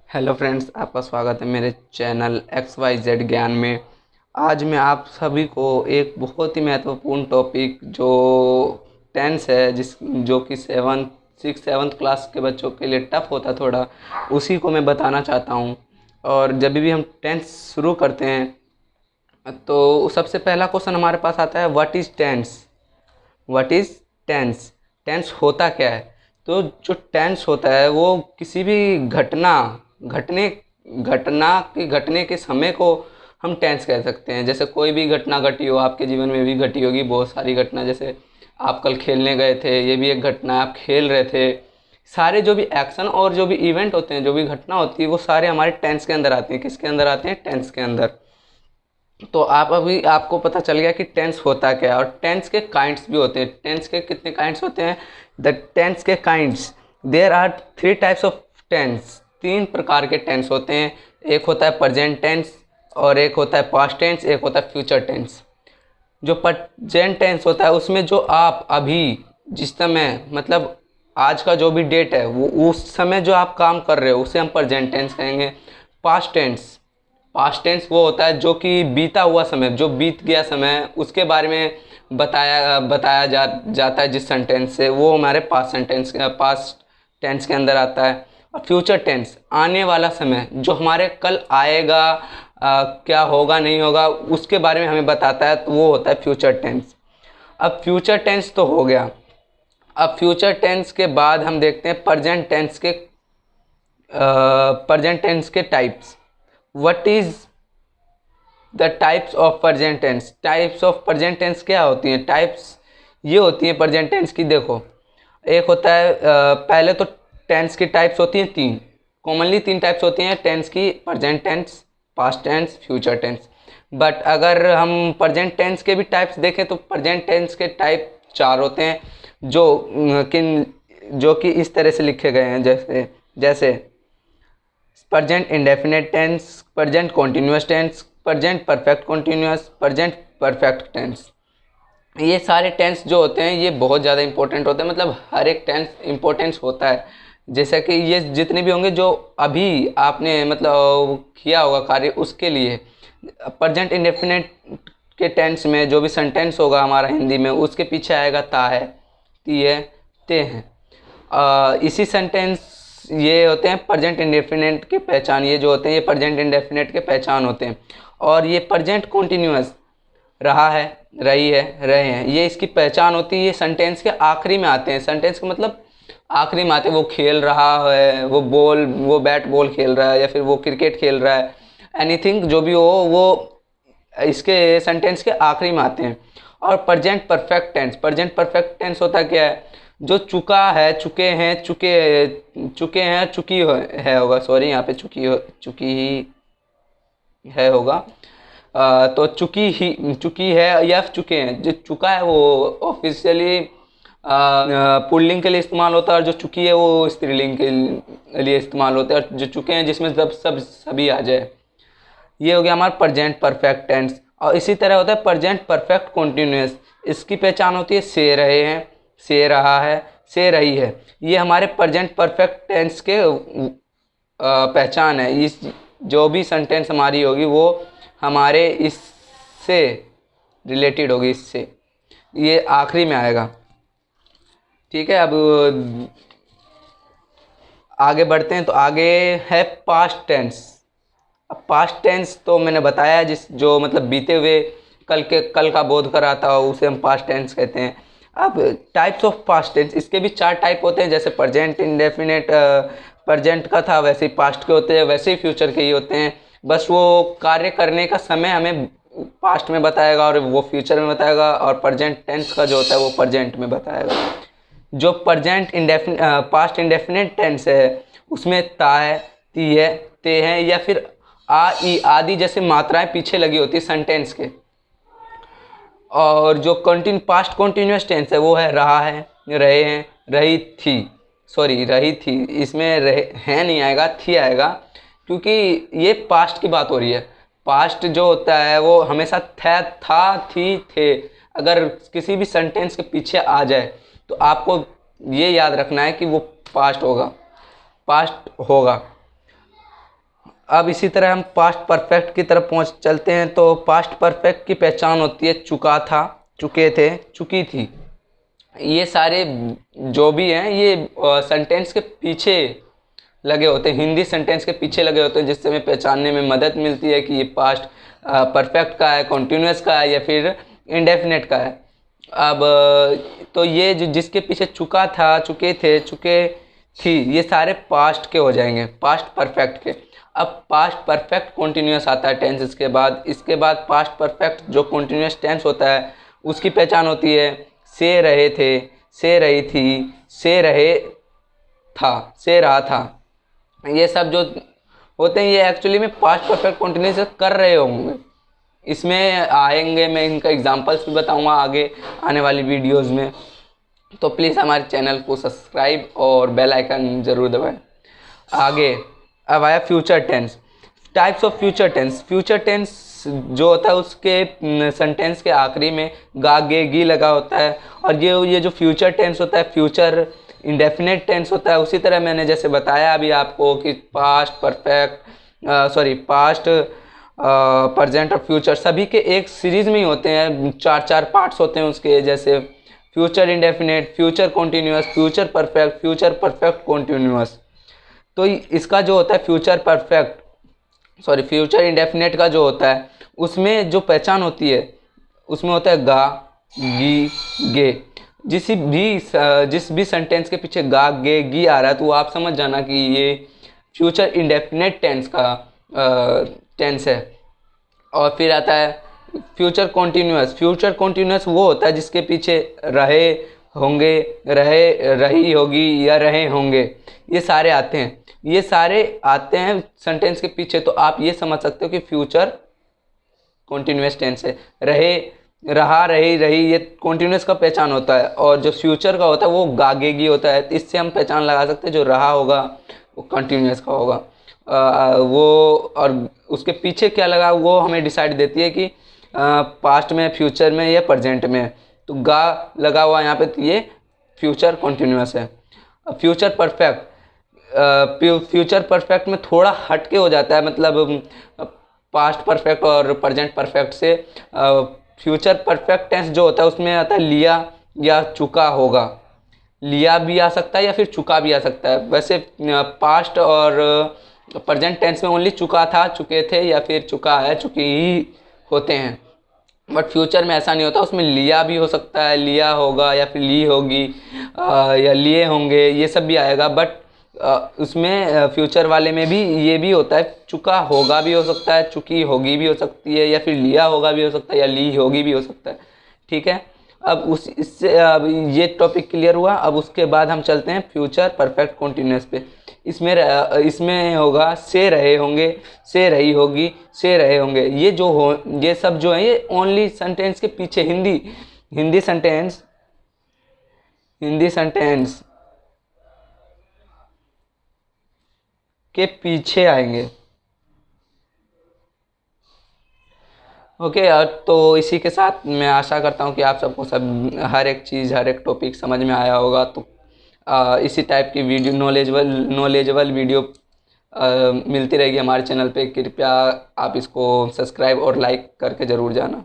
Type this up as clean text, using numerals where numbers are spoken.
Hello friends, आपका स्वागत है मेरे चैनल XYZ ज्ञान में। आज मैं आप सभी को एक बहुत ही महत्वपूर्ण टॉपिक जो टेंस है जो कि सेवन्थ क्लास के बच्चों के लिए टफ होता थोड़ा, उसी को मैं बताना चाहता हूँ। और जब भी हम टेंस शुरू करते हैं तो सबसे पहला क्वेश्चन हमारे पास आता है, what is tense. What is tense. Tense होता क्या है। तो जो टेंस होता है वो किसी भी घटने घटने के समय को हम टेंस कह सकते हैं। जैसे कोई भी घटना घटी हो, आपके जीवन में भी घटी होगी बहुत सारी घटना। जैसे आप कल खेलने गए थे, ये भी एक घटना है, आप खेल रहे थे। सारे जो भी एक्शन और जो भी इवेंट होते हैं, जो भी घटना होती है, वो सारे हमारे टेंस के अंदर आते हैं। किसके अंदर आते हैं? टेंस के अंदर। तो आपको पता चल गया कि टेंस होता क्या है। और टेंस के काइंड्स भी होते हैं। टेंस के कितने काइंड्स होते हैं? द टेंस के kinds, there are 3 types of tense. 3 प्रकार के टेंस होते हैं। एक होता है प्रेजेंट टेंस, और एक होता है पास्ट टेंस, एक होता है फ्यूचर टेंस। जो प्रेजेंट टेंस होता है उसमें जो आप अभी जिस समय, मतलब आज का जो भी डेट है, वो उस समय जो आप काम कर रहे हो उसे हम प्रेजेंट टेंस कहेंगे। पास्ट टेंस वो होता है जो कि बीता हुआ समय, जो बीत गया समय, उसके बारे में बताया जाता है जिस सेंटेंस से, वो हमारे पास्ट टेंस के अंदर आता है। और फ्यूचर टेंस, आने वाला समय, जो हमारे कल आएगा, क्या होगा नहीं होगा, उसके बारे में हमें बताता है, तो वो होता है फ्यूचर टेंस। अब फ्यूचर टेंस तो हो गया। अब फ्यूचर टेंस के बाद हम देखते हैं प्रेजेंट टेंस के types. What is the types of present tense. Types of present tense क्या होती हैं? टाइप्स ये होती हैं प्रेजेंट टेंस की। देखो, एक होता है पहले तो टेंस की टाइप्स होती हैं 3। कॉमनली 3 टाइप्स होती हैं टेंस की: present tense, past tense, future tense. But अगर हम प्रेजेंट टेंस के भी टाइप्स देखें तो प्रेजेंट टेंस के टाइप 4 होते हैं, जो कि इस तरह से लिखे गए हैं। जैसे present indefinite tense, present continuous tense, present perfect continuous, present perfect tense. ये सारे टेंस जो होते हैं ये बहुत ज़्यादा इंपॉर्टेंट होते हैं। मतलब हर एक टेंस इंपॉर्टेंस होता है। जैसा कि ये जितने भी होंगे जो अभी आपने मतलब किया होगा कार्य, उसके लिए प्रेजेंट इंडेफिनिट के टेंस में जो भी सेंटेंस होगा हमारा हिंदी में, उसके पीछे आएगा ता है, ती है, ते हैं। इसी सेंटेंस ये होते हैं प्रेजेंट इंडेफिनिट के पहचान। ये जो होते हैं ये प्रेजेंट इंडेफिनिट के पहचान होते हैं। और ये प्रेजेंट कॉन्टिन्यूअस, रहा है, रही है, रहे हैं, ये इसकी पहचान होती है। ये सेंटेंस के आखिरी में आते हैं। सेंटेंस का मतलब आखिरी में आते हैं। वो खेल रहा है, वो बैट बॉल खेल रहा है, या फिर वो क्रिकेट खेल रहा है, एनीथिंग जो भी हो, वो इसके सेंटेंस के आखिरी में आते हैं। और present perfect tense. Present perfect tense होता क्या है? जो चुका है, चुके हैं, चुके हैं, है होगा, सॉरी, यहाँ पे चुकी ही है होगा। तो चुकी है या चुके हैं। जो चुका है वो ऑफिशियली पुल्लिंग के लिए इस्तेमाल होता है, और जो चुकी है वो स्त्रीलिंग के लिए इस्तेमाल होता है। और जो चुके हैं जिसमें सभी आ जाए, ये हो गया हमारा प्रेजेंट परफेक्ट टेंस। और इसी तरह होता है प्रेजेंट परफेक्ट कॉन्टिन्यूस। इसकी पहचान होती है से रहे हैं, से रहा है, से रही है। ये हमारे प्रेजेंट परफेक्ट टेंस के पहचान है। इस जो भी सेंटेंस हमारी होगी वो हमारे इससे रिलेटेड होगी, इससे, ये आखिरी में आएगा। ठीक है, अब आगे बढ़ते हैं। तो आगे है पास्ट टेंस। अब पास्ट टेंस तो मैंने बताया, जो मतलब बीते हुए कल का बोध कराता हो, उसे हम पास्ट टेंस कहते हैं। अब टाइप्स ऑफ पास्ट टेंस, इसके भी 4 टाइप होते हैं। जैसे प्रेजेंट इंडेफिनिट प्रेजेंट का था, वैसे ही पास्ट के होते हैं, वैसे ही फ्यूचर के ही होते हैं। बस वो कार्य करने का समय हमें पास्ट में बताएगा और वो फ्यूचर में बताएगा, और प्रेजेंट टेंस का जो होता है वो प्रेजेंट में बताएगा। जो पास्ट इंडेफिनिट टेंस है उसमें ता है, ती है, ते हैं, या फिर आ, ई आदि जैसे मात्राएं पीछे लगी होती है सेंटेंस के। और जो पास्ट कॉन्टिन्यूस टेंस है वो है रहा है, रहे हैं, रही थी, सॉरी रही थी, इसमें रहे है नहीं आएगा, थी आएगा, क्योंकि ये पास्ट की बात हो रही है। पास्ट जो होता है वो हमेशा था, थी, थे। अगर किसी भी सेंटेंस के पीछे आ जाए तो आपको ये याद रखना है कि वो पास्ट होगा। अब इसी तरह हम पास्ट परफेक्ट की तरफ पहुँच चलते हैं। तो पास्ट परफेक्ट की पहचान होती है चुका था, चुके थे, चुकी थी। ये सारे जो भी हैं ये सेंटेंस के पीछे लगे होते हैं, हिंदी सेंटेंस के पीछे लगे होते हैं, जिससे हमें पहचानने में मदद मिलती है कि ये पास्ट परफेक्ट का है, कॉन्टिन्यूस का है या फिर इंडेफिनेट का है। अब तो ये जो जिसके पीछे चुका था, चुके थे, चुके थी, ये सारे पास्ट के हो जाएंगे, पास्ट परफेक्ट के। अब पास्ट परफेक्ट कॉन्टिन्यूस आता है टेंस इसके बाद पास्ट परफेक्ट जो कॉन्टिन्यूस टेंस होता है उसकी पहचान होती है से रहे थे, से रही थी, से रहे था, से रहा था। ये सब जो होते हैं ये एक्चुअली में पास्ट परफेक्ट कॉन्टिन्यूस कर रहे होंगे। इसमें आएंगे, मैं इनका एग्जांपल्स भी बताऊंगा आगे आने वाली वीडियोस में। तो प्लीज़ हमारे चैनल को सब्सक्राइब और बेल आइकन ज़रूर दबाएं। आगे अब आया future tense. Types of future tense. Future tense जो होता है उसके सेंटेंस के आखिरी में गा गे गी लगा होता है। और ये जो फ्यूचर टेंस होता है, फ्यूचर इंडेफिनेट टेंस होता है। उसी तरह मैंने जैसे बताया अभी आपको कि पास्ट प्रेजेंट और फ्यूचर सभी के एक सीरीज़ में ही होते हैं, 4 पार्ट्स होते हैं उसके, जैसे future indefinite, future continuous, future perfect continuous. तो इसका जो होता है फ्यूचर इंडेफिनेट का जो होता है उसमें जो पहचान होती है उसमें होता है गा गी गे। जिस भी सेंटेंस के पीछे गा गे गी आ रहा है तो वो आप समझ जाना कि ये फ्यूचर इंडेफिनेट टेंस का टेंस है। और फिर आता है फ्यूचर कॉन्टिन्यूस। फ्यूचर कॉन्टिन्यूस वो होता है जिसके पीछे रहे होंगे, रही होगी या रहे होंगे, ये सारे आते हैं। ये सारे आते हैं सेंटेंस के पीछे, तो आप ये समझ सकते हो कि फ्यूचर कॉन्टिन्यूस टेंस है। रहे, रहा, रही ये कॉन्टिन्यूस का पहचान होता है। और जो फ्यूचर का होता है वो गागेगी होता है। इससे हम पहचान लगा सकते हैं जो रहा होगा वो कंटिन्यूस का होगा। वो और उसके पीछे क्या लगा वो हमें डिसाइड देती है कि पास्ट में, फ्यूचर में या प्रेजेंट में। तो गा लगा हुआ यहाँ पे तो ये फ्यूचर कॉन्टिन्यूस है। फ्यूचर परफेक्ट में थोड़ा हटके हो जाता है, मतलब पास्ट परफेक्ट और प्रेजेंट परफेक्ट से। फ्यूचर परफेक्ट टेंस जो होता है उसमें आता है लिया या चुका होगा। लिया भी आ सकता है या फिर चुका भी आ सकता है। वैसे पास्ट और प्रेजेंट टेंस में ओनली चुका था, चुके थे या फिर चुका है, चुकी ही होते हैं। बट फ्यूचर में ऐसा नहीं होता, उसमें लिया भी हो सकता है, लिया होगा या फिर ली होगी या लिए होंगे, ये सब भी आएगा। बट उसमें फ्यूचर वाले में भी ये भी होता है, चुका होगा भी हो सकता है, चुकी होगी भी हो सकती है, या फिर लिया होगा भी हो सकता है या ली होगी भी हो सकता है। ठीक है, अब इससे अब ये टॉपिक क्लियर हुआ। अब उसके बाद हम चलते हैं फ्यूचर परफेक्ट कॉन्टिन्यूस पे। इसमें होगा से रहे होंगे, से रही होगी, से रहे होंगे। ये सब जो है ये ओनली सेंटेंस के पीछे हिंदी सेंटेंस के पीछे आएंगे। ओके, तो इसी के साथ मैं आशा करता हूँ कि आप सबको हर एक चीज़, हर एक टॉपिक समझ में आया होगा। तो इसी टाइप की वीडियो, नॉलेजेबल वीडियो मिलती रहेगी हमारे चैनल पे। कृपया आप इसको सब्सक्राइब और लाइक करके ज़रूर जाना।